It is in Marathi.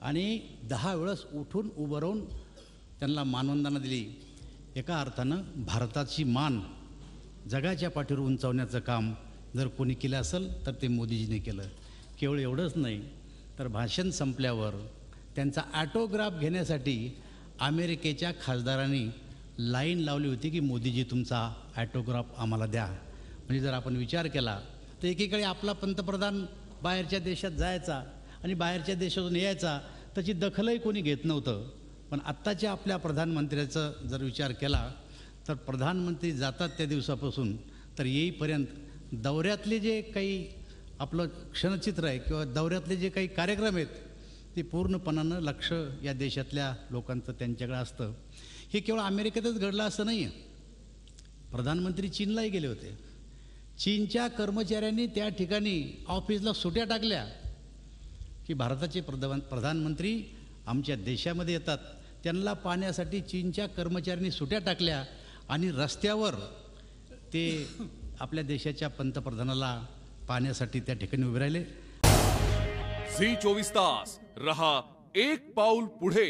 आणि 10 वेळेस उठून उभं राहून त्यांना मानवंदना दिली. एका अर्थानं भारताची मान जगाच्या पाठीवर उंचावण्याचं काम जर कोणी केलं असेल तर ते मोदीजीने केलं. केवळ एवढंच नाही तर भाषण संपल्यावर त्यांचा ॲटोग्राफ घेण्यासाठी अमेरिकेच्या खासदारांनी लाईन लावली होती की मोदीजी तुमचा ॲटोग्राफ आम्हाला द्या. म्हणजे जर आपण विचार केला तर एकीकडे आपला पंतप्रधान बाहेरच्या देशात जायचा आणि बाहेरच्या देशातून यायचा, त्याची दखलही कोणी घेत नव्हतं. पण आत्ताच्या आपल्या प्रधानमंत्र्याचा जर विचार केला तर प्रधानमंत्री जातात त्या दिवसापासून तर येईपर्यंत दौऱ्यातले जे काही आपलं क्षणचित्र आहे किंवा दौऱ्यातले जे काही कार्यक्रम आहेत ते पूर्णपणानं लक्ष या देशातल्या लोकांचं त्यांच्याकडे असतं. हे केवळ अमेरिकेतच घडलं असं नाही आहे. प्रधानमंत्री चीनलाही गेले होते. चीनच्या कर्मचाऱ्यांनी त्या ठिकाणी ऑफिसला सुट्या टाकल्या की भारताचे प्रधानमंत्री आमच्या देशामध्ये येतात, त्यांना पाहण्यासाठी चीनच्या कर्मचाऱ्यांनी सुट्या टाकल्या आणि रस्त्यावर ते आपल्या देशाच्या पंतप्रधानाला पाहण्यासाठी त्या ठिकाणी उभे राहिले. झी 24 तास रहा एक पाऊल पुढे.